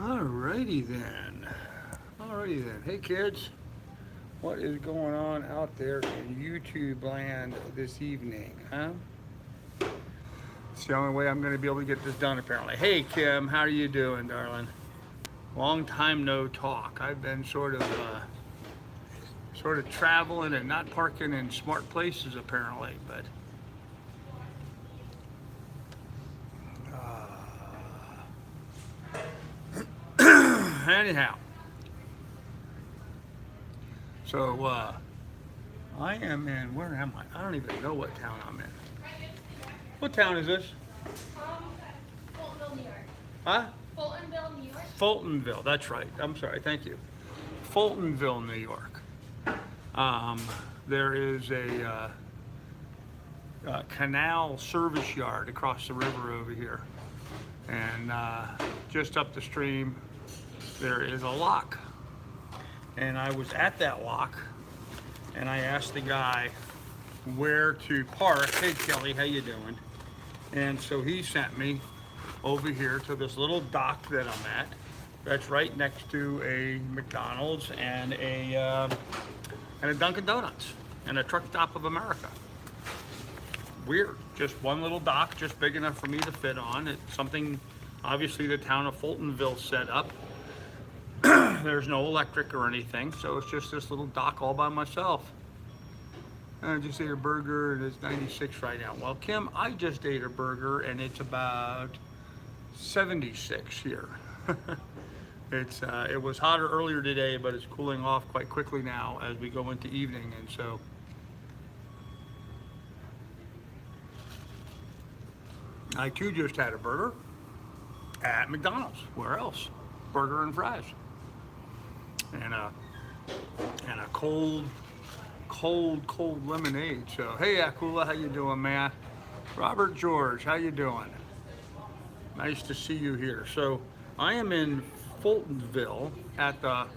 Alrighty then. Alrighty then. Hey kids, what is going on out there in YouTube land this evening, huh? It's the only way I'm going to be able to get this done apparently. Hey Kim, how are you doing, darling? Long time no talk. I've been sort of traveling and not parking in smart places apparently, but anyhow. So I am in. Where am I? I don't even know what town I'm in. What town is this? Fultonville, New York. Huh? Fultonville, New York. Fultonville. That's right. I'm sorry. Thank you. Fultonville, New York. There is a canal service yard across the river over here, and just up the stream there is a lock. And I was at that lock, and I asked the guy where to park. Hey Kelly, how you doing? And so he sent me over here to this little dock that I'm at. That's right next to a McDonald's and a Dunkin' Donuts and a Truck Stop of America. Weird, just one little dock, just big enough for me to fit on. It's something obviously the town of Fultonville set up. There's no electric or anything, so it's just this little dock all by myself. I just ate a burger and it's 96 right now. Well, Kim, I just ate a burger and it's about 76 here. It was hotter earlier today, but it's cooling off quite quickly now as we go into evening, and so I too just had a burger at McDonald's. Where else? Burger and fries. And a cold lemonade. So hey Akula, how you doing, man? Robert George, how you doing? Nice to see you here. So I am in Fultonville at the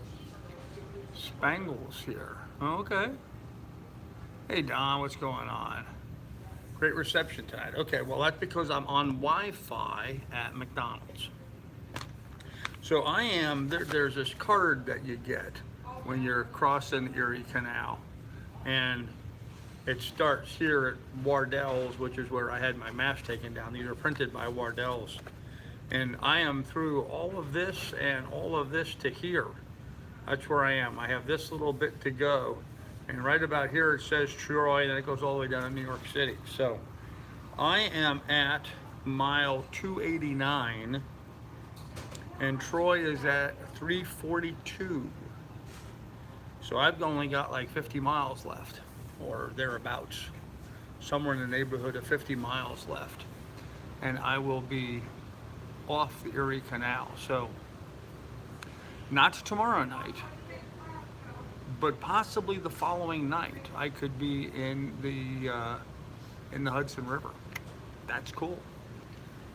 Spangles here. Okay. Hey Don, what's going on? Great reception tonight. Okay, well that's because I'm on Wi-Fi at McDonald's. So I am, there's this card that you get when you're crossing Erie Canal. And it starts here at Wardell's, which is where I had my mask taken down. These are printed by Wardell's. And I am through all of this and all of this to here. That's where I am. I have this little bit to go. And right about here it says Troy, and then it goes all the way down to New York City. So I am at mile 289. And Troy is at 342. So I've only got like 50 miles left, or thereabouts. Somewhere in the neighborhood of 50 miles left. And I will be off the Erie Canal. So not tomorrow night, but possibly the following night, I could be in the Hudson River. That's cool.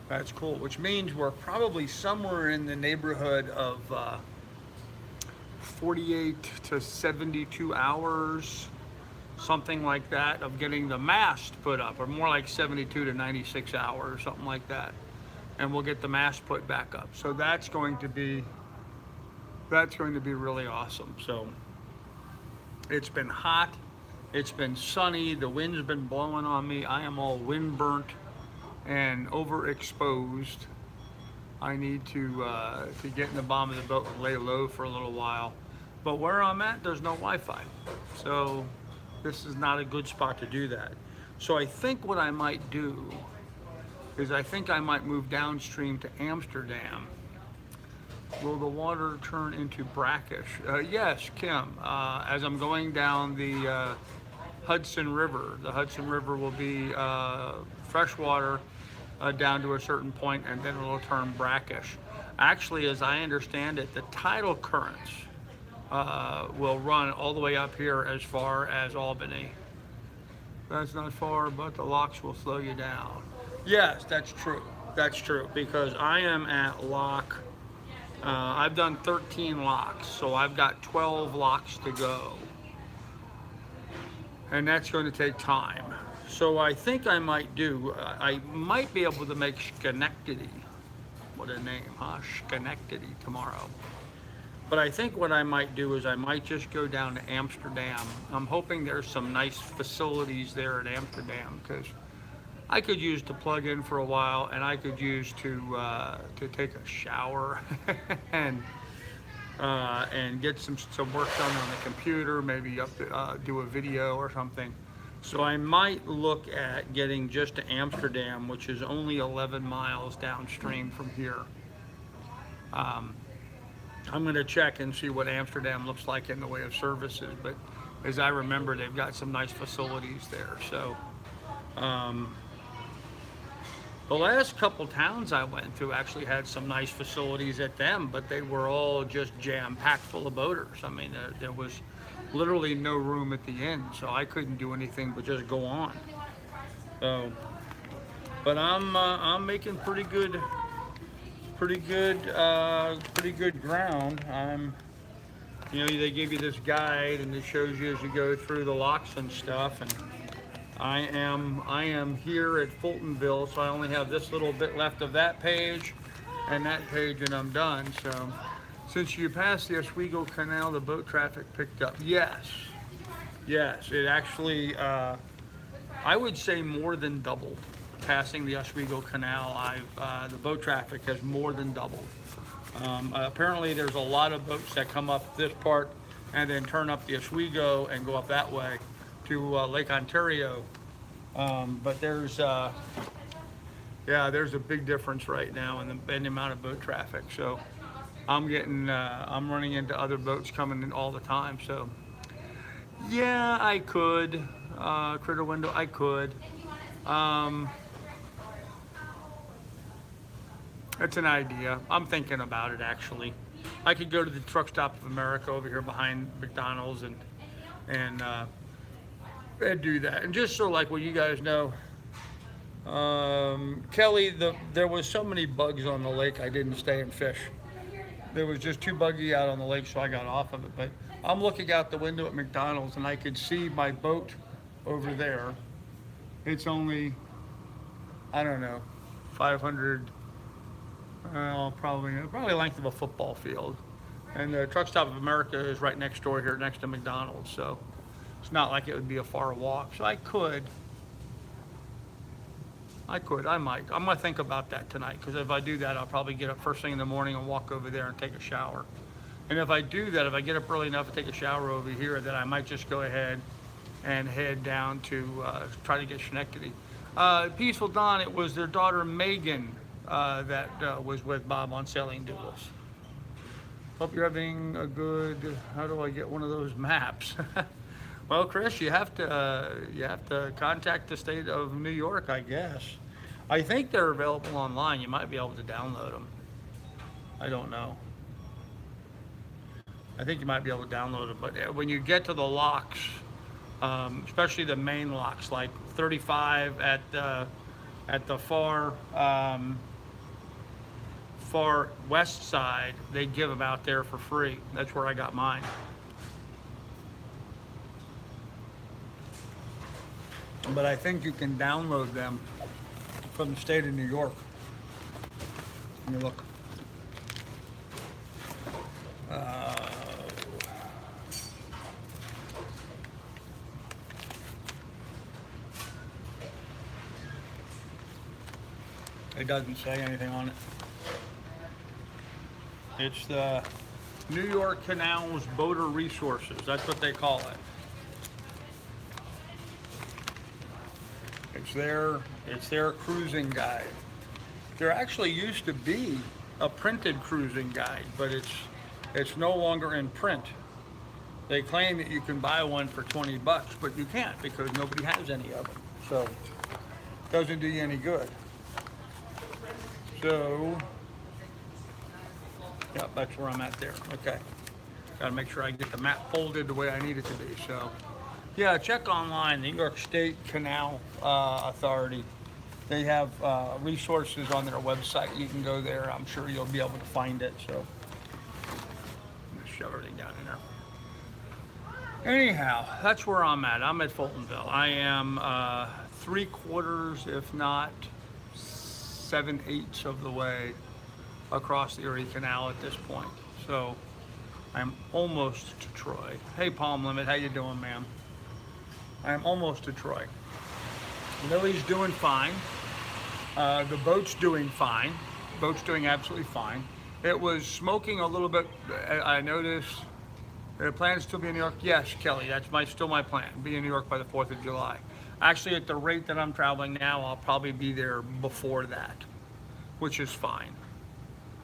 That's cool, which means we're probably somewhere in the neighborhood of 48 to 72 hours, something like that, of getting the mast put up, or more like 72 to 96 hours, something like that. And we'll get the mast put back up. So that's going to be really awesome. So it's been hot, it's been sunny, the wind's been blowing on me. I am all wind burnt and overexposed. I need to get in the bottom of the boat and lay low for a little while. But where I'm at, there's no Wi-Fi. So this is not a good spot to do that. So I think what I might do is I think I might move downstream to Amsterdam. Will the water turn into brackish? Yes, Kim. As I'm going down the Hudson River, the Hudson River will be freshwater down to a certain point, and then it'll turn brackish. Actually, as I understand it, the tidal currents will run all the way up here as far as Albany. That's not far, but the locks will slow you down. Yes, that's true. That's true, because I am at lock, I've done 13 locks, so I've got 12 locks to go. And that's going to take time. So I think I might be able to make Schenectady What a name, huh? Schenectady tomorrow. But I think what I might do is I might just go down to Amsterdam. I'm hoping there's some nice facilities there in Amsterdam because I could use to plug in for a while, and I could use to take a shower and get some work done on the computer, maybe do a video or something. So I might look at getting just to Amsterdam, which is only 11 miles downstream from here. Um, I'm going to check and see what Amsterdam looks like in the way of services, but as I remember, they've got some nice facilities there. So the last couple towns I went through actually had some nice facilities at them, but they were all just jam-packed full of boaters. I mean, there was literally no room at the inn, so I couldn't do anything but just go on. So, but I'm making pretty good ground. They give you this guide and it shows you as you go through the locks and stuff, and I am here at Fultonville, so I only have this little bit left of that page and that page, and I'm done. So, since you passed the Oswego Canal, the boat traffic picked up. Yes, it actually, I would say more than doubled. Passing the Oswego Canal, the boat traffic has more than doubled. Apparently, there's a lot of boats that come up this part and then turn up the Oswego and go up that way to Lake Ontario, but there's a big difference right now in the amount of boat traffic. So I'm running into other boats coming in all the time. So yeah, I could critter window. I could. It's an idea. I'm thinking about it actually. I could go to the Truck Stop of America over here behind McDonald's and do that. And just so like what you guys know, Kelly, there was so many bugs on the lake I didn't stay and fish. There was just too buggy out on the lake, so I got off of it. But I'm looking out the window at McDonald's and I could see my boat over there. It's only, I don't know, 500, probably length of a football field. And the Truck Stop of America is right next door here, next to McDonald's. So it's not like it would be a far walk. So I might. I'm gonna think about that tonight, because if I do that, I'll probably get up first thing in the morning and walk over there and take a shower. And if I do that, if I get up early enough to take a shower over here, then I might just go ahead and head down to try to get Schenectady. Peaceful Dawn, it was their daughter Megan that was with Bob on Sailing Duels. Hope you're having a good, how do I get one of those maps? Well, Chris, you have to contact the state of New York, I guess. I think they're available online. You might be able to download them. I don't know. I think you might be able to download them, but when you get to the locks, especially the main locks, like 35 at the far west side, they give them out there for free. That's where I got mine. But I think you can download them from the state of New York. Let me look. It doesn't say anything on it. It's the New York Canals Boater Resources. That's what they call it. It's their cruising guide. There actually used to be a printed cruising guide, but it's no longer in print. They claim that you can buy one for $20, but you can't because nobody has any of them. So it doesn't do you any good. So, yep, that's where I'm at there. Okay. Got to make sure I get the map folded the way I need it to be. So, yeah, check online, the New York State Canal Authority. They have resources on their website. You can go there. I'm sure you'll be able to find it. So, I'm going to shove everything down in there. Anyhow, that's where I'm at. I'm at Fultonville. I am 3/4, if not 7/8 of the way across the Erie Canal at this point. So I'm almost to Troy. Hey, Palm Limit, how you doing, ma'am? I'm almost to Troy. Lily's doing fine. The boat's doing fine. Boat's doing absolutely fine. It was smoking a little bit. I noticed. The plan is still be in New York. Yes, Kelly, that's still my plan. Be in New York by the 4th of July. Actually, at the rate that I'm traveling now, I'll probably be there before that, which is fine.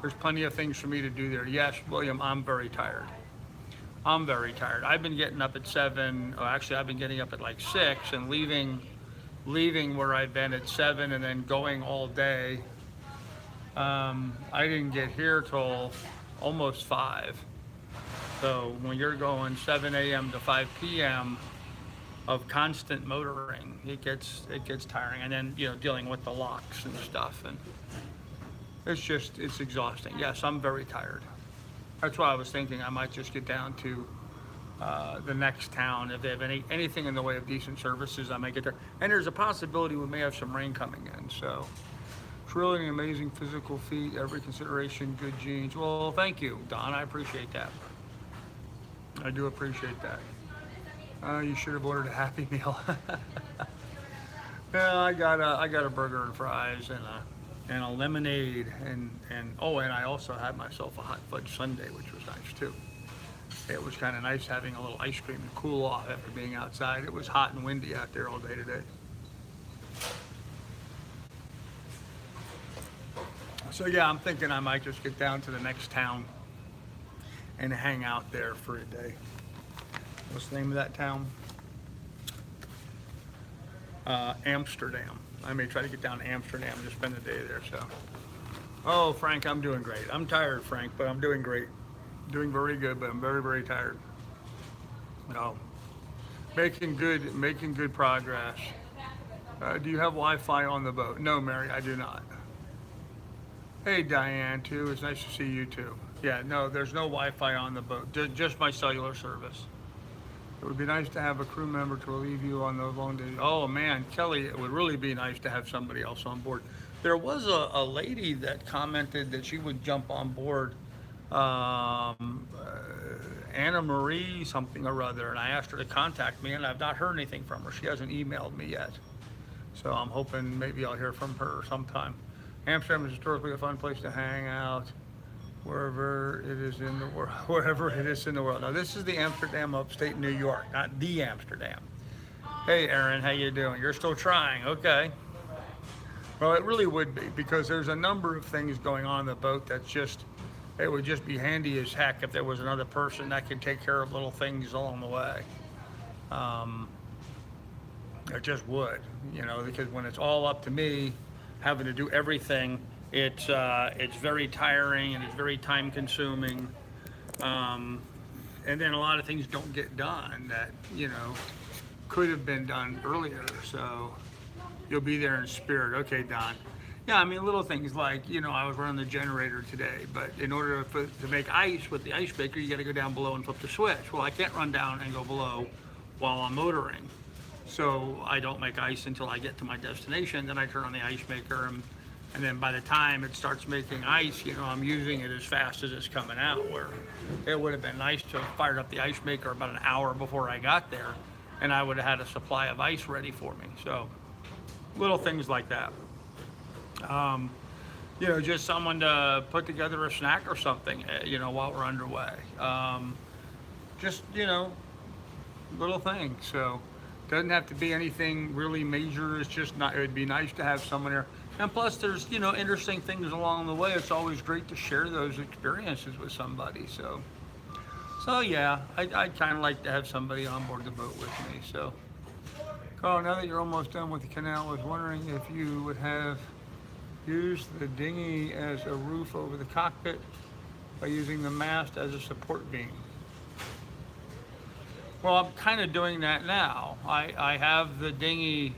There's plenty of things for me to do there. Yes, William, I'm very tired. I'm very tired. I've been getting up at 7. Oh, actually, I've been getting up at like 6 and leaving where I've been at 7 and then going all day. I didn't get here till almost 5. So when you're going 7 a.m. to 5 p.m. of constant motoring, it gets tiring. And then, dealing with the locks and stuff, and it's exhausting. Yes, I'm very tired. That's why I was thinking I might just get down to the next town. If they have anything in the way of decent services, I might get there. And there's a possibility we may have some rain coming in. So truly an amazing physical feat, every consideration, good genes. Well, thank you, Don. I appreciate that. I do appreciate that. You should have ordered a Happy Meal. Yeah, I got a burger and fries and a lemonade and I also had myself a hot fudge sundae, which was nice too. It was kind of nice having a little ice cream to cool off after being outside. It was hot and windy out there all day today. So yeah, I'm thinking I might just get down to the next town and hang out there for a day. What's the name of that town? Amsterdam. I may try to get down to Amsterdam and just spend the day there. So, oh, Frank, I'm doing great. I'm tired, Frank, but I'm doing great. Doing very good, but I'm very, very tired. No, making good progress. Do you have Wi-Fi on the boat? No, Mary, I do not. Hey, Diane, too. It's nice to see you too. Yeah, no, there's no Wi-Fi on the boat. Just my cellular service. It would be nice to have a crew member to relieve you on those long days. Oh man, Kelly, it would really be nice to have somebody else on board. There was a lady that commented that she would jump on board, Anna Marie something or other, and I asked her to contact me, and I've not heard anything from her. She hasn't emailed me yet, so I'm hoping maybe I'll hear from her sometime. Amsterdam is historically a fun place to hang out. Wherever it is in the world, wherever it is in the world. Now this is the Amsterdam upstate New York, not the Amsterdam. Hey Aaron, how you doing? You're still trying, okay. Well, it really would be, because there's a number of things going on the boat it would just be handy as heck if there was another person that could take care of little things along the way. It just would, because when it's all up to me, having to do everything, it's very tiring and it's very time consuming, and then a lot of things don't get done that could have been done earlier. So you'll be there in spirit. Okay, Don. Yeah, I mean little things like I was running the generator today, but in order to make ice with the ice maker, you got to go down below and flip the switch. Well, I can't run down and go below while I'm motoring, so I don't make ice until I get to my destination. Then I turn on the ice maker and then by the time it starts making ice, I'm using it as fast as it's coming out, where it would have been nice to have fired up the ice maker about an hour before I got there, and I would have had a supply of ice ready for me. So little things like that. Just someone to put together a snack or something, while we're underway. Just, little things. So doesn't have to be anything really major. It's just it would be nice to have someone there. And plus there's, interesting things along the way. It's always great to share those experiences with somebody. So yeah, I'd kind of like to have somebody on board the boat with me. So, Carl, now that you're almost done with the canal, I was wondering if you would have used the dinghy as a roof over the cockpit by using the mast as a support beam. Well, I'm kind of doing that now. I have the dinghy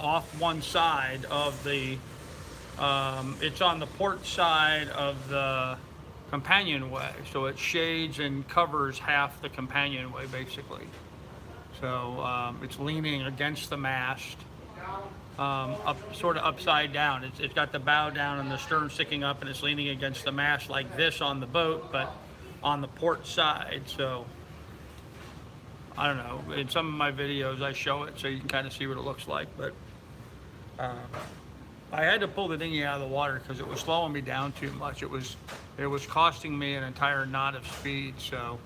off one side of the, it's on the port side of the companionway, so it shades and covers half the companionway basically. So it's leaning against the mast, sort of upside down. It's got the bow down and the stern sticking up, and it's leaning against the mast like this on the boat, but on the port side. So I don't know. In some of my videos, I show it so you can kind of see what it looks like. But I had to pull the dinghy out of the water because it was slowing me down too much. It was costing me an entire knot of speed. So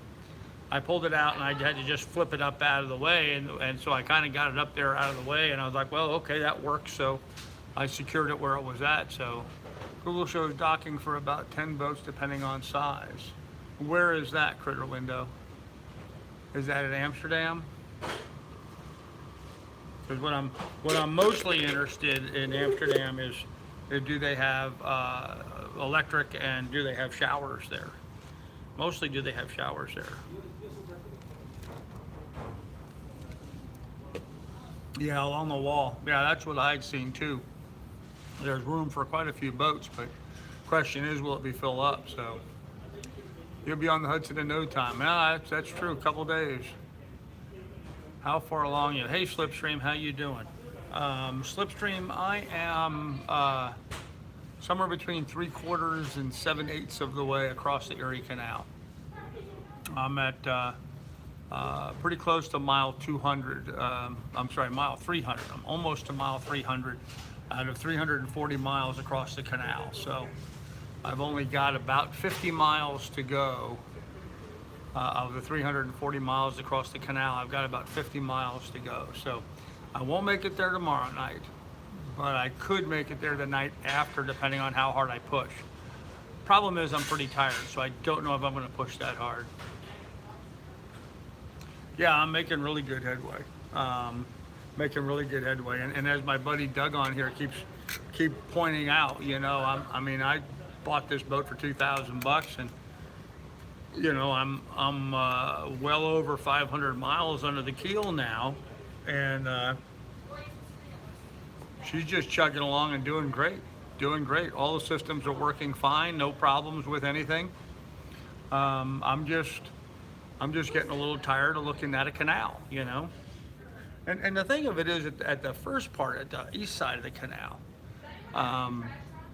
I pulled it out and I had to just flip it up out of the way. And so I kind of got it up there out of the way. And I was like, well, okay, that works. So I secured it where it was at. So Google shows docking for about 10 boats depending on size. Where is that, Critter Window? Is that at Amsterdam? Because what I'm mostly interested in Amsterdam is do they have electric and do they have showers there? Mostly, do they have showers there? Yeah, along the wall. Yeah, that's what I'd seen too. There's room for quite a few boats, but question is, will it be filled up? So you'll be on the Hudson in no time. Yeah, that's true. A couple days. How far along you? Hey, Slipstream, how you doing? Slipstream, I am somewhere between 3/4 and 7/8 of the way across the Erie Canal. I'm at pretty close to mile 200. I'm sorry, mile 300. I'm almost to mile 300 out of 340 miles across the canal. So I've only got about 50 miles to go. Of the 340 miles across the canal, I've got about 50 miles to go. So I won't make it there tomorrow night, but I could make it there the night after, depending on how hard I push. Problem is, I'm pretty tired, so I don't know if I'm going to push that hard. Yeah, I'm making really good headway. And as my buddy Doug on here keep pointing out, you know, I bought this boat for $2,000 and you know, I'm well over 500 miles under the keel now, and she's just chugging along and doing great. All the systems are working fine, no problems with anything. I'm just getting a little tired of looking at a canal, you know. And the thing of it is, at the first part, at the east side of the canal,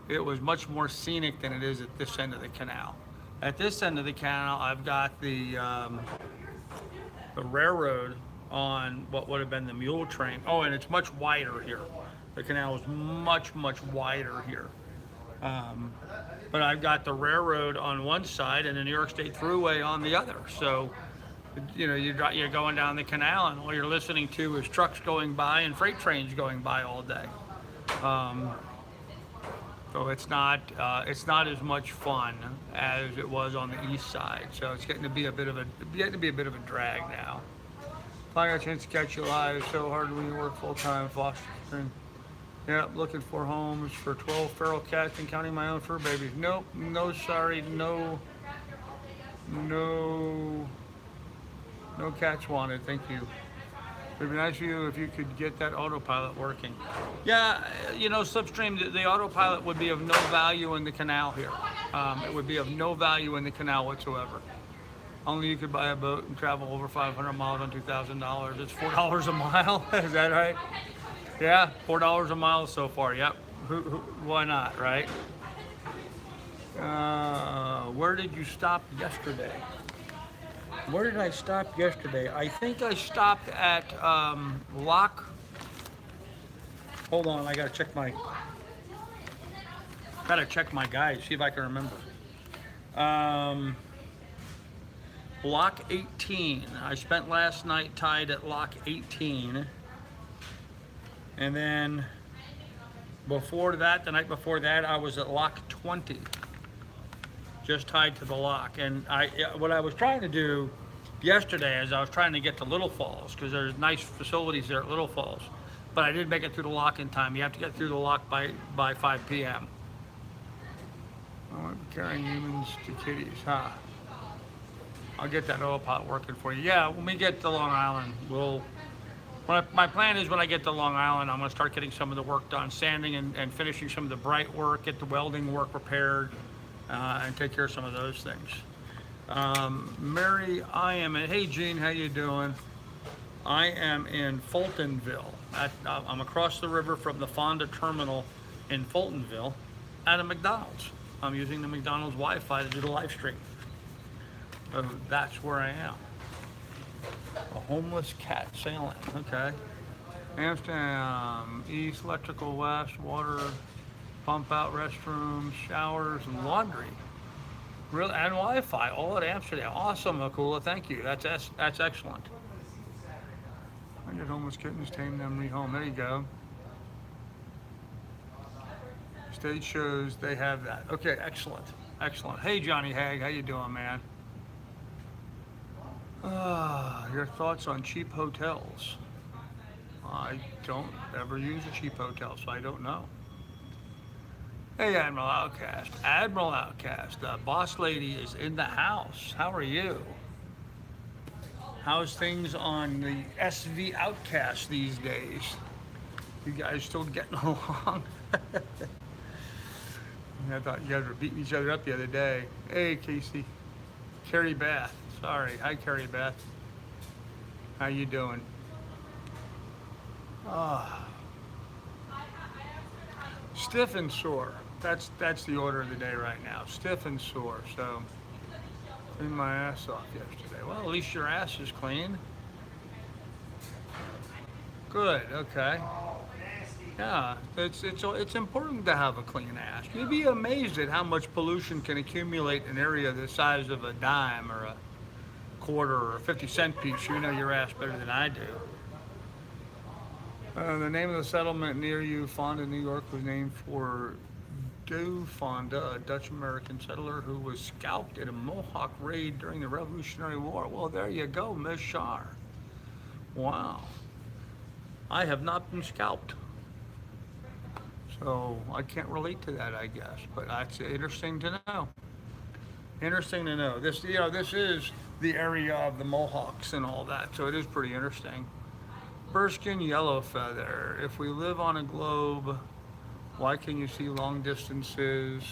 it was much more scenic than it is at this end of the canal. At this end of the canal, I've got the railroad on what would have been the mule train. Oh, and it's much wider here. The canal is much wider here. But I've got the railroad on one side and the New York State Thruway on the other. So, you know, you're going down the canal and all you're listening to is trucks going by and freight trains going by all day. So it's not as much fun as it was on the east side. So it's getting to be a bit of a drag now. I got a chance to catch you live. So hard when you work full time fostering. Yeah, looking for homes for 12 feral cats and counting my own fur babies. Nope, no, sorry, no cats wanted. Thank you. It'd be nice for you if you could get that autopilot working. Yeah, you know, Slipstream, the autopilot would be of no value in the canal here. It would be of no value in the canal whatsoever. Only you could buy a boat and travel over 500 miles on $2,000. It's $4 a mile. Is that right? Yeah, $4 a mile so far. Yep. Why not, right? Where did you stop yesterday? Where did I stop yesterday? I think I stopped at Lock. Hold on, I gotta check my guide, see if I can remember. Lock 18. I spent last night tied at Lock 18. And then before that, the night before that, I was at Lock 20. Just tied to the lock. And what I was trying to do yesterday is I was trying to get to Little Falls because there's nice facilities there at Little Falls. But I didn't make it through the lock in time. You have to get through the lock by 5 p.m. I'm carrying humans to kitties, huh? I'll get that autopilot working for you. Yeah, when we get to Long Island, my plan is when I get to Long Island, I'm going to start getting some of the work done, sanding and finishing some of the bright work, get the welding work repaired, and take care of some of those things. Mary, hey Gene, how you doing? I am in Fultonville. I'm across the river from the Fonda terminal in Fultonville at a McDonald's. I'm using the McDonald's Wi-Fi to do the live stream. So that's where I am. A homeless cat sailing. Okay. Amsterdam, East, electrical, West, water, pump out, restrooms, showers, and laundry. Real and Wi-Fi, all at Amsterdam. Awesome, Akula. Thank you. That's excellent. I get homeless kittens, tame them, rehome. There you go. Stage shows, they have that. Okay, excellent, excellent. Hey, Johnny Hag, how you doing, man? Your thoughts on cheap hotels? I don't ever use a cheap hotel, so I don't know. Hey, Admiral Outcast. Admiral Outcast, the boss lady is in the house. How are you? How's things on the SV Outcast these days? You guys still getting along? I thought you guys were beating each other up the other day. Hey, Casey. Carrie Beth. Sorry. Hi, Carrie Beth. How you doing? Stiff and sore. That's the order of the day right now. Stiff and sore. So, cleaned my ass off yesterday. Well, at least your ass is clean. Good. Okay. Yeah, it's important to have a clean ass. You'd be amazed at how much pollution can accumulate in an area the size of a dime or a quarter or a 50-cent piece. You know your ass better than I do. The name of the settlement near you, Fonda, New York, was named for Do Fonda, a Dutch-American settler who was scalped in a Mohawk raid during the Revolutionary War. Well, there you go, Ms. Shar. Wow. I have not been scalped. So I can't relate to that, I guess, but that's interesting to know. Interesting to know. This is the area of the Mohawks and all that, so it is pretty interesting. Burskin yellow feather. If we live on a globe, why can you see long distances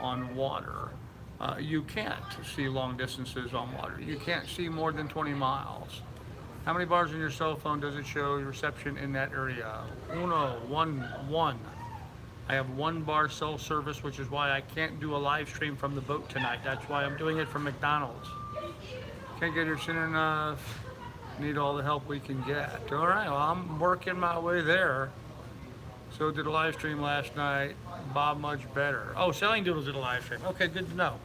on water? You can't see long distances on water. You can't see more than 20 miles. How many bars on your cell phone does it show your reception in that area? One. I have 1 bar cell service, which is why I can't do a live stream from the boat tonight. That's why I'm doing it from McDonald's. Can't get here soon enough. Need all the help we can get. All right, well, I'm working my way there. So did a live stream last night. Bob much better. Oh, Selling Doodles did a live stream. Okay, good to know.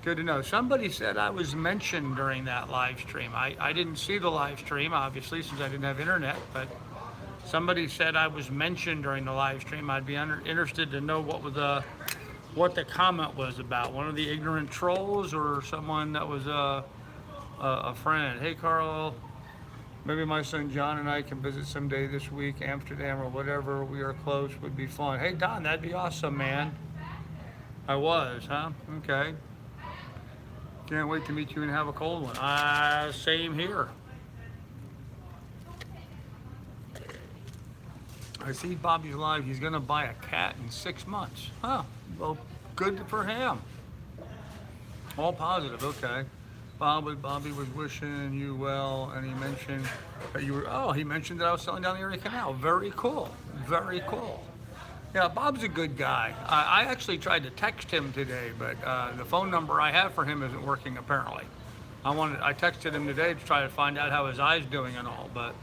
Good to know. Somebody said I was mentioned during that live stream. I didn't see the live stream, obviously, since I didn't have internet, but somebody said I was mentioned during the live stream. I'd be interested to know what the comment was about. One of the ignorant trolls or someone that was a friend. Hey, Carl, maybe my son John and I can visit someday this week, Amsterdam or whatever. We are close, would be fun. Hey, Don, that'd be awesome, man. I was, huh? Okay. Can't wait to meet you and have a cold one. Same here. I see Bobby's live. He's going to buy a cat in 6 months. Huh. Well, good for him. All positive. Okay. Bobby was wishing you well, and he mentioned that you were, he mentioned that I was selling down the Erie Canal. Very cool. Very cool. Yeah, Bob's a good guy. I actually tried to text him today, but the phone number I have for him isn't working apparently. I texted him today to try to find out how his eye's doing and all, but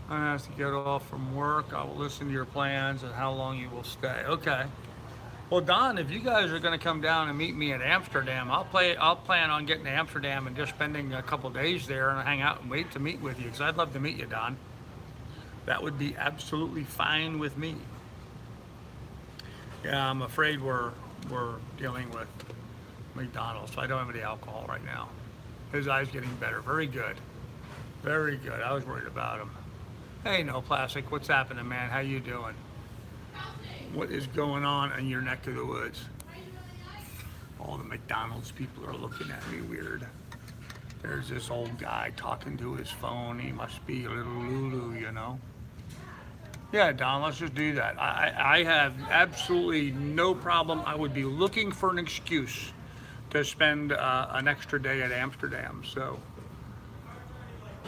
I have to get off from work. I will listen to your plans and how long you will stay. Okay. Well, Don, if you guys are going to come down and meet me at Amsterdam, I'll plan on getting to Amsterdam and just spending a couple days there and hang out and wait to meet with you, because I'd love to meet you, Don. That would be absolutely fine with me. Yeah, I'm afraid we're dealing with McDonald's, so I don't have any alcohol right now. His eye's getting better. Very good. Very good. I was worried about him. Hey, No Plastic, what's happening, man? How you doing? What is going on in your neck of the woods? All the McDonald's people are looking at me weird. There's this old guy talking to his phone. He must be a little Lulu, you know? Yeah, Don, let's just do that. I have absolutely no problem. I would be looking for an excuse to spend an extra day at Amsterdam. So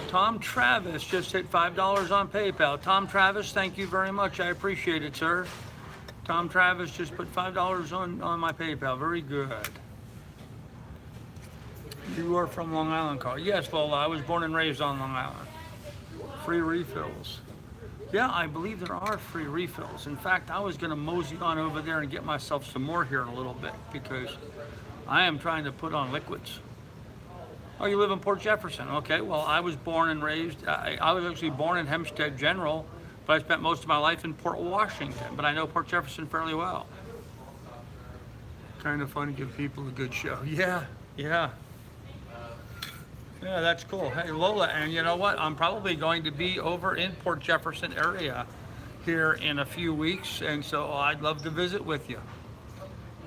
Tom Travis just hit $5 on PayPal. Tom Travis, thank you very much. I appreciate it, sir. Tom Travis just put $5 on my PayPal. Very good. You are from Long Island, Carl. Yes, Lola, I was born and raised on Long Island. Free refills. Yeah, I believe there are free refills. In fact, I was going to mosey on over there and get myself some more here in a little bit because I am trying to put on liquids. Oh, you live in Port Jefferson. Okay, well, I was born and raised, I was actually born in Hempstead General, but I spent most of my life in Port Washington, but I know Port Jefferson fairly well. Kind of fun to give people a good show. Yeah, yeah. Yeah, that's cool. Hey, Lola, and you know what? I'm probably going to be over in Port Jefferson area here in a few weeks, and so I'd love to visit with you.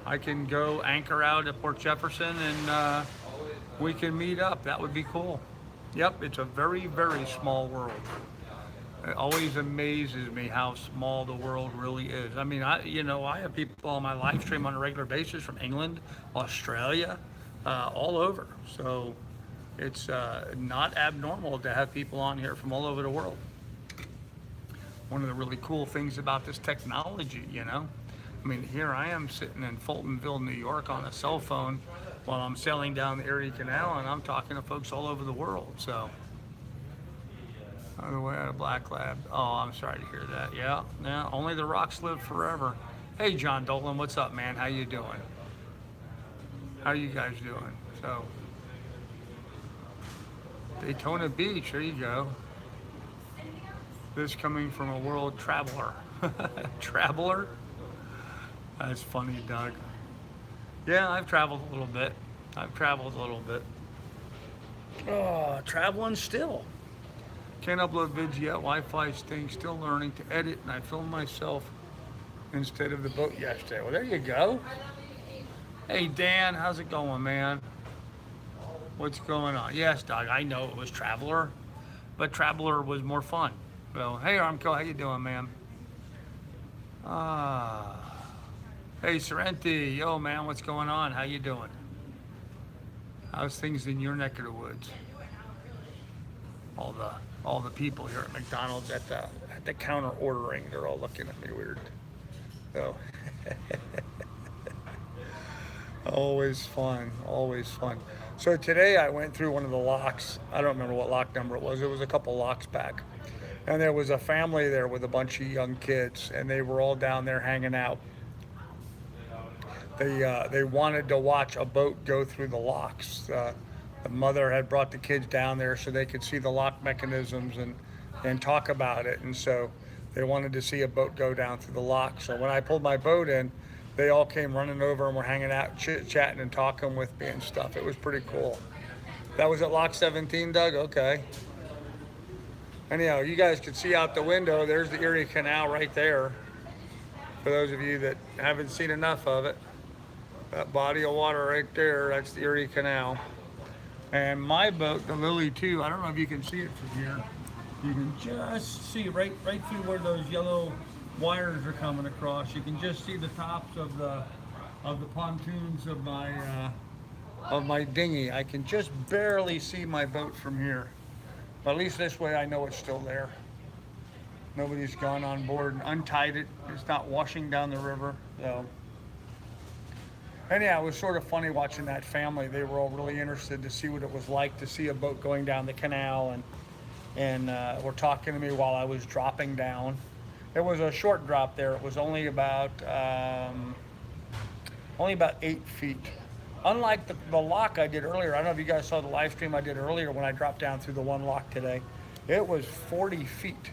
I can go anchor out at Port Jefferson and we can meet up. That would be cool. Yep, it's a very, very small world. It always amazes me how small the world really is. I mean, I have people on my live stream on a regular basis from England, Australia, all over. So it's not abnormal to have people on here from all over the world. One of the really cool things about this technology, I mean, here I am sitting in Fultonville, New York on a cell phone while I'm sailing down the Erie Canal, and I'm talking to folks all over the world. So, on the way out of Black Lab. Oh, I'm sorry to hear that. Yeah, only the rocks live forever. Hey, John Dolan, what's up, man? How you doing? How you guys doing? So, Daytona Beach, there you go. This coming from a world traveler. Traveler? That's funny, Doug. Yeah, I've traveled a little bit. Oh, traveling still. Can't upload vids yet. Wi-Fi stinks. Still learning to edit, and I filmed myself instead of the boat yesterday. Well, there you go. Hey, Dan, how's it going, man? What's going on? Yes, Doug, I know it was Traveler, but Traveler was more fun. So, hey, Armco, how you doing, man? Hey, Sorrenti, yo, man, what's going on? How you doing? How's things in your neck of the woods? All the people here at McDonald's at the counter ordering, they're all looking at me weird. So, always fun. So today I went through one of the locks. I don't remember what lock number it was. It was a couple locks back. And there was a family there with a bunch of young kids, and they were all down there hanging out. They wanted to watch a boat go through the locks. The mother had brought the kids down there so they could see the lock mechanisms and talk about it. And so they wanted to see a boat go down through the lock. So when I pulled my boat in, they all came running over and were hanging out, chit-chatting and talking with me and stuff. It was pretty cool. That was at Lock 17, Doug? Okay. Anyhow, you guys could see out the window, there's the Erie Canal right there. For those of you that haven't seen enough of it. That body of water right there, that's the Erie Canal. And my boat, the Lily 2, I don't know if you can see it from here. You can just see right through where those yellow wires are coming across. You can just see the tops of the pontoons of my dinghy. I can just barely see my boat from here. But at least this way I know it's still there. Nobody's gone on board and untied it. It's not washing down the river. So anyhow, it was sort of funny watching that family. They were all really interested to see what it was like to see a boat going down the canal, and were talking to me while I was dropping down. It was a short drop there. It was only about 8 feet. Unlike the lock I did earlier, I don't know if you guys saw the live stream I did earlier when I dropped down through the one lock today. It was 40 feet.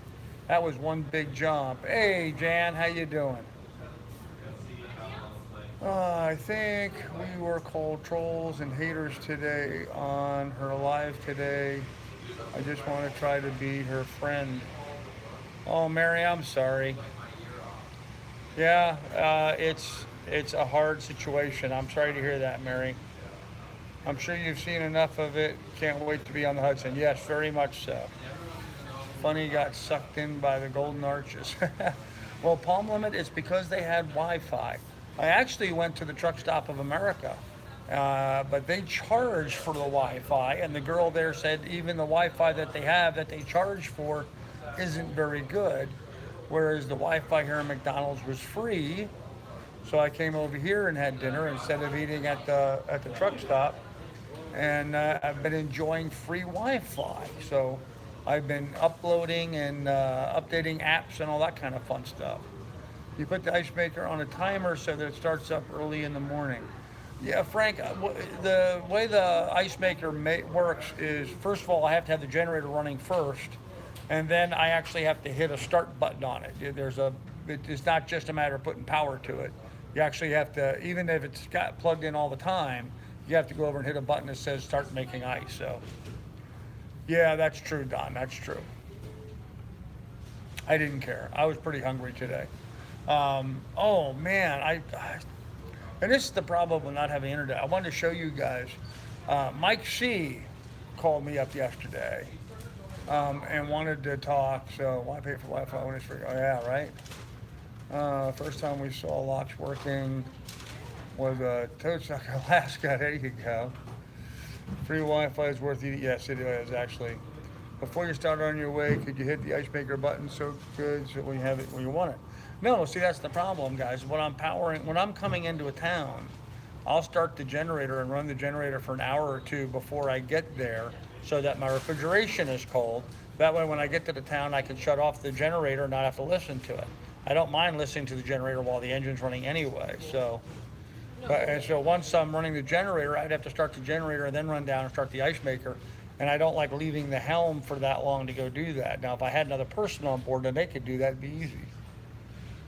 That was one big jump. Hey, Jan, how you doing? I think we were called trolls and haters today on her live today. I just want to try to be her friend. Oh, Mary, I'm sorry. Yeah, it's a hard situation. I'm sorry to hear that, Mary. I'm sure you've seen enough of it. Can't wait to be on the Hudson. Yes, very much so. Funny got sucked in by the Golden Arches. Well, Palm Limit is because they had Wi-Fi. I actually went to the Truck Stop of America But they charge for the Wi-Fi, and the girl there said even the Wi-Fi that they have that they charge for isn't very good, whereas the Wi-Fi here in McDonald's was free. So I came over here and had dinner instead of eating at the truck stop, and I've been enjoying free Wi-Fi. So I've been uploading and updating apps and all that kind of fun stuff. You put the ice maker on a timer so that it starts up early in the morning. Yeah, Frank, the way the ice maker works is, first of all, I have to have the generator running first, and then I actually have to hit a start button on it. It's not just a matter of putting power to it. You actually have to, even if it's got plugged in all the time, you have to go over and hit a button that says start making ice. So, yeah, that's true, Don. That's true. I didn't care. I was pretty hungry today. Oh man, and this is the problem with not having internet. I wanted to show you guys. Mike C called me up yesterday and wanted to talk. So why pay for Wi-Fi when it's free? Oh yeah, right. First time we saw locks working was Toadsuck, Alaska. There you go. Free Wi-Fi is worth it. Yes, it is actually. Before you start on your way, could you hit the ice maker button so good so when you have it when you want it? No, see that's the problem, guys. When I'm coming into a town, I'll start the generator and run the generator for an hour or two before I get there so that my refrigeration is cold. That way when I get to the town I can shut off the generator and not have to listen to it. I don't mind listening to the generator while the engine's running anyway. So once I'm running the generator, I'd have to start the generator and then run down and start the ice maker. And I don't like leaving the helm for that long to go do that. Now, if I had another person on board, then they could do that. It'd be easy.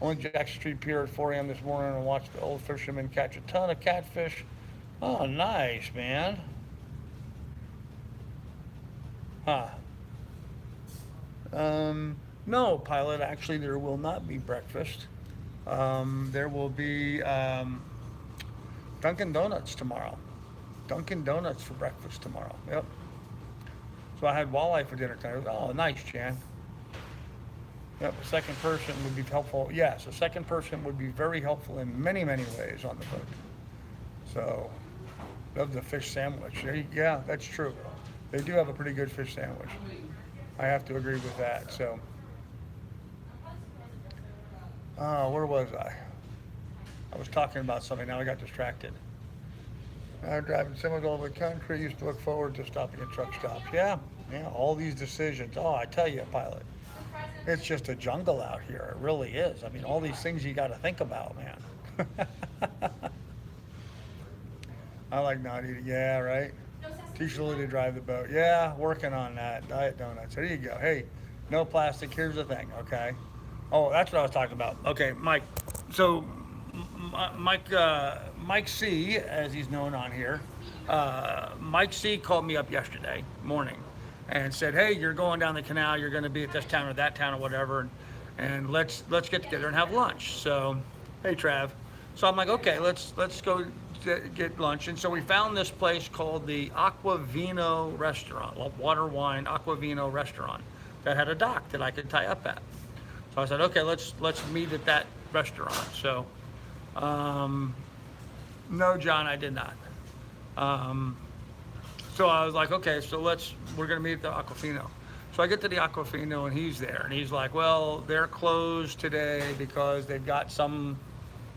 I went to Jackson Street Pier at 4 a.m. this morning and watched the old fishermen catch a ton of catfish. Oh, nice, man. Huh. No, pilot, actually, there will not be breakfast. There will be Dunkin' Donuts tomorrow. Dunkin' Donuts for breakfast tomorrow. Yep. So I had walleye for dinner tonight. Oh, nice, Jan. Yep, a second person would be helpful. Yes, a second person would be very helpful in many, many ways on the boat. So, love the fish sandwich. Yeah, that's true. They do have a pretty good fish sandwich. I have to agree with that. So, where was I? I was talking about something. Now I got distracted. Driving semis all over the country. Used to look forward to stopping at truck stops. Yeah, all these decisions. Oh, I tell you, pilot, it's just a jungle out here. It really is. I mean, all these things you got to think about, man. I like not eating. Yeah, right. Teach Lily to drive the boat. Yeah, working on that. Diet donuts. There you go. Hey, no plastic. Here's the thing, okay? Oh, that's what I was talking about. Okay, Mike. So, Mike C, as he's known on here, Mike C called me up yesterday morning and said, "Hey, you're going down the canal. You're going to be at this town or that town or whatever, and let's get together and have lunch." So, hey, Trav. So I'm like, okay, let's go get lunch. And so we found this place called the Aquavino Restaurant, water wine Aquavino Restaurant, that had a dock that I could tie up at. So I said, okay, let's meet at that restaurant. So, no, John, I did not. So I was like, okay, so we're gonna meet at the Aquafino. So I get to the Aquafino and he's there, and he's like, well, they're closed today because they've got some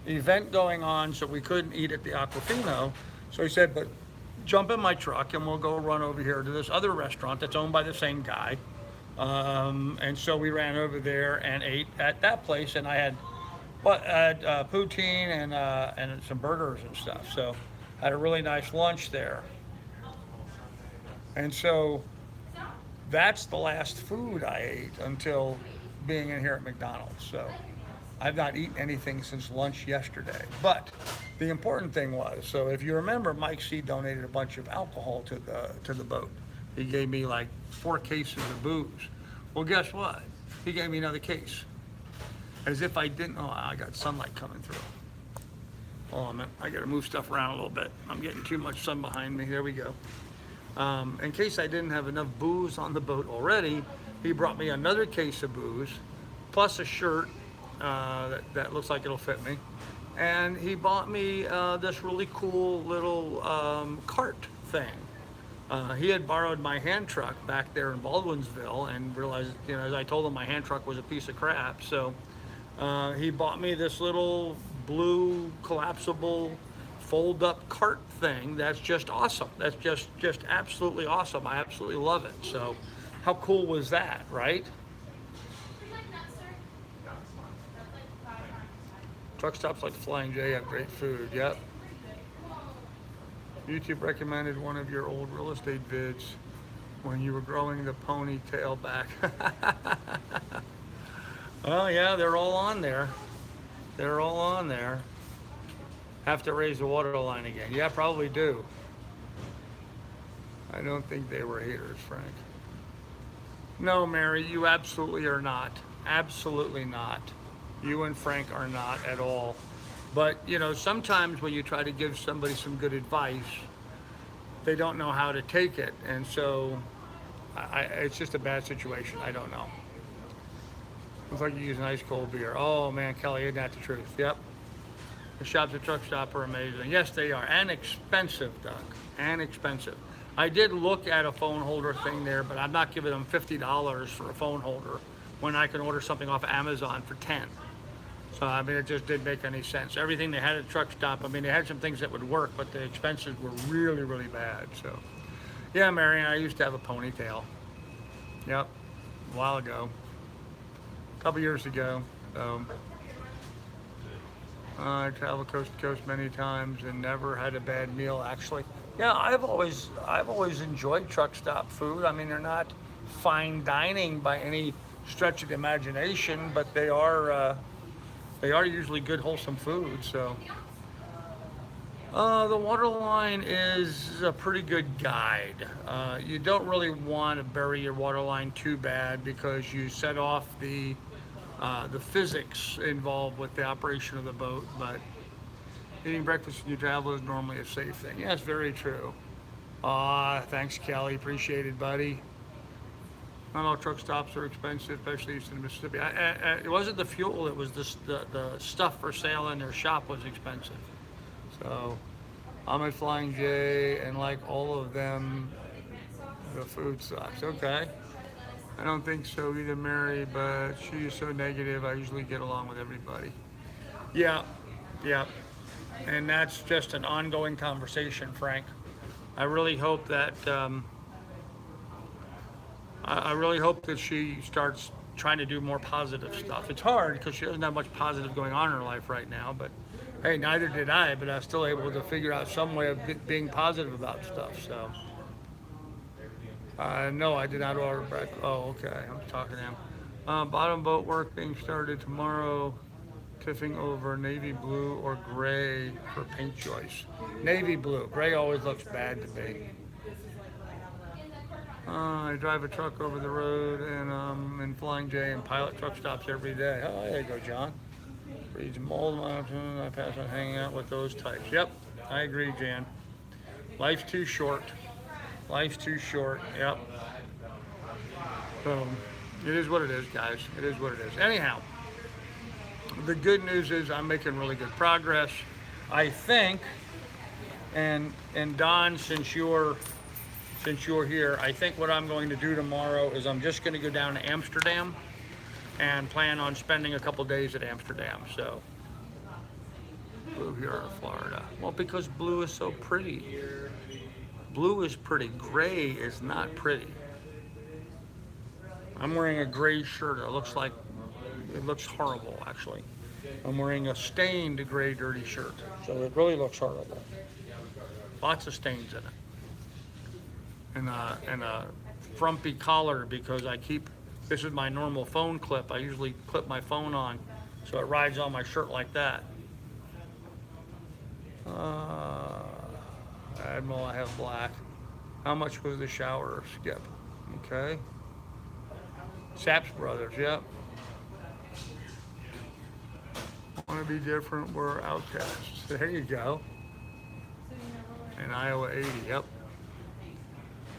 event going on, so we couldn't eat at the Aquafino. So he said, but jump in my truck and we'll go run over here to this other restaurant that's owned by the same guy. And so we ran over there and ate at that place, and I had poutine and some burgers and stuff. So I had a really nice lunch there. And so that's the last food I ate until being in here at McDonald's. So I've not eaten anything since lunch yesterday. But the important thing was, so if you remember, Mike C donated a bunch of alcohol to the boat. He gave me like 4 cases of booze. Well, guess what? He gave me another case. As if I didn't. Oh, I got sunlight coming through. Oh, man, I got to move stuff around a little bit. I'm getting too much sun behind me. There we go. In case I didn't have enough booze on the boat already, he brought me another case of booze, plus a shirt that looks like it'll fit me, and he bought me this really cool little cart thing. He had borrowed my hand truck back there in Baldwinsville and realized, as I told him, my hand truck was a piece of crap. So he bought me this little blue collapsible fold up cart thing that's just awesome. That's just absolutely awesome. I absolutely love it. So how cool was that, right? Truck stops like Flying J have great food. Yep. YouTube recommended one of your old real estate vids when you were growing the ponytail back. Well, yeah, they're all on there. They're all on there. Have to raise the water line again. Yeah, probably do. I don't think they were haters, Frank. No, Mary, you absolutely are not. Absolutely not. You and Frank are not at all. But, sometimes when you try to give somebody some good advice, they don't know how to take it. And so it's just a bad situation. I don't know. Looks like you use an ice cold beer. Oh, man, Kelly, isn't that the truth? Yep. The shops at Truck Stop are amazing. Yes, they are. And expensive, Doug. And expensive. I did look at a phone holder thing there, but I'm not giving them $50 for a phone holder when I can order something off Amazon for 10. So, it just didn't make any sense. Everything they had at Truck Stop, they had some things that would work, but the expenses were really, really bad. So, yeah, Marion, I used to have a ponytail. Yep, a while ago. A couple years ago. I traveled coast to coast many times and never had a bad meal, actually. Yeah, I've always enjoyed Truck Stop food. They're not fine dining by any stretch of the imagination, but they are usually good, wholesome food. So, the waterline is a pretty good guide. You don't really want to bury your waterline too bad because you set off the physics involved with the operation of the boat. But eating breakfast when you travel is normally a safe thing. Yeah, it's very true. Thanks, Kelly. Appreciate it, buddy. Not all truck stops are expensive, especially east of Mississippi. It wasn't the fuel; it was the stuff for sale in their shop was expensive. So I'm at Flying J, and like all of them, the food sucks. Okay. I don't think so either, Mary, but she is so negative. I usually get along with everybody. Yeah. And that's just an ongoing conversation, Frank. I really hope that she starts trying to do more positive stuff. It's hard because she doesn't have much positive going on in her life right now, but hey, neither did I, but I was still able to figure out some way of being positive about stuff. So, no, I did not order breakfast. Oh, okay, I'm talking to him. Bottom boat work being started tomorrow. Tiffing over navy blue or gray for paint choice. Navy blue. Gray always looks bad to me. I drive a truck over the road and in Flying J and pilot truck stops every day. Oh, there you go, John. Reads mold mountain. I pass on hanging out with those types. Yep, I agree, Jan. Life's too short. Life's too short. Yep. So it is what it is, guys. It is what it is. Anyhow, the good news is I'm making really good progress. I think, and Don, since you're here, I think what I'm going to do tomorrow is I'm just going to go down to Amsterdam and plan on spending a couple days at Amsterdam. So, blue here in Florida. Well, because blue is so pretty. Blue is pretty. Gray is not pretty. I'm wearing a gray shirt. It looks horrible, actually. I'm wearing a stained gray dirty shirt. So it really looks horrible. Lots of stains in it. And a frumpy collar because this is my normal phone clip. I usually clip my phone on so it rides on my shirt like that. Admiral, I have black. How much was the shower, Skip? Okay. Saps Brothers, yep. Want to be different, we're outcasts. There you go. In Iowa 80, yep.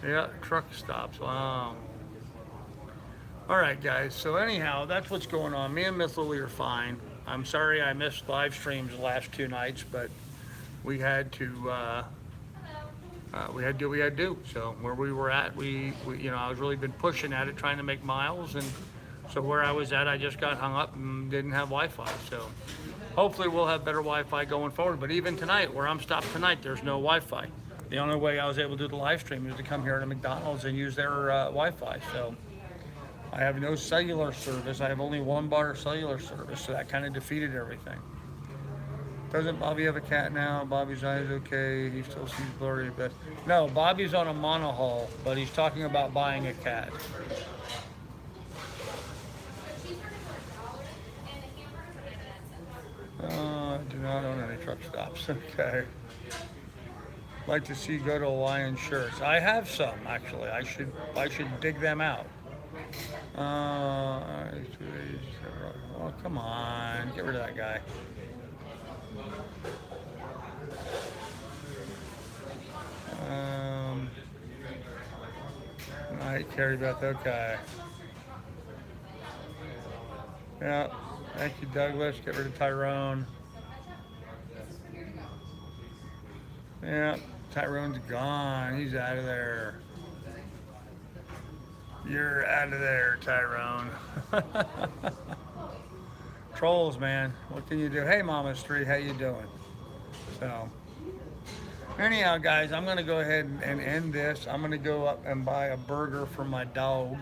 Yeah, truck stops, wow. All right, guys. So anyhow, that's what's going on. Me and Miss Lily are fine. I'm sorry I missed live streams the last 2 nights, but we had to we had to do what we had to do. So where we were at, I was really been pushing at it, trying to make miles, and so where I was at, I just got hung up and didn't have Wi-Fi. So hopefully we'll have better Wi-Fi going forward. But even tonight, where I'm stopped tonight, there's no Wi-Fi. The only way I was able to do the live stream is to come here to McDonald's and use their Wi-Fi. So I have no cellular service. I have only one bar cellular service, so that kind of defeated everything. Doesn't Bobby have a cat now? Bobby's eyes okay. He still sees blurry, but no, Bobby's on a monohull, but he's talking about buying a cat. I do not own any truck stops. Okay. Like to see you go to Hawaiian shirts. I have some actually. I should dig them out. Oh, come on, get rid of that guy. Night, Carrie Beth. Okay. Yeah. Thank you, Douglas. Get rid of Tyrone. Yeah. Tyrone's gone. He's out of there. You're out of there, Tyrone. Trolls, man. What can you do? Hey, Mama Street, how you doing? So, anyhow, guys, I'm going to go ahead and end this. I'm going to go up and buy a burger for my dog.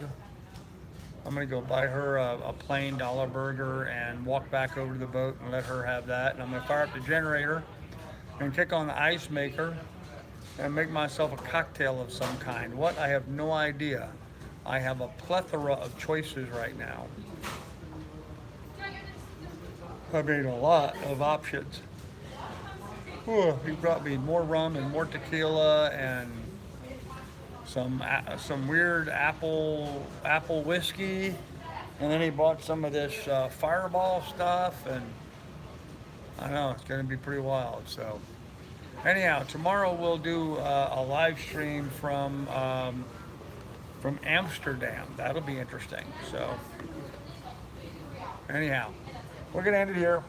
I'm going to go buy her a plain dollar burger and walk back over to the boat and let her have that. And I'm going to fire up the generator and kick on the ice maker and make myself a cocktail of some kind. What? I have no idea. I have a plethora of choices right now. I mean, a lot of options. Oh, he brought me more rum and more tequila and some weird apple whiskey, and then he bought some of this Fireball stuff, and I know it's going to be pretty wild. So, anyhow, tomorrow we'll do a live stream from Amsterdam. That'll be interesting. So, anyhow, we're going to end it here.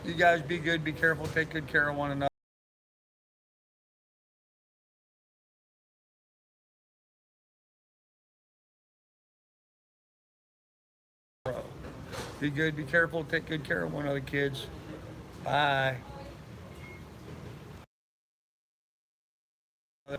You guys be good, be careful, take good care of one another. Be good, be careful, take good care of one another, kids. Bye.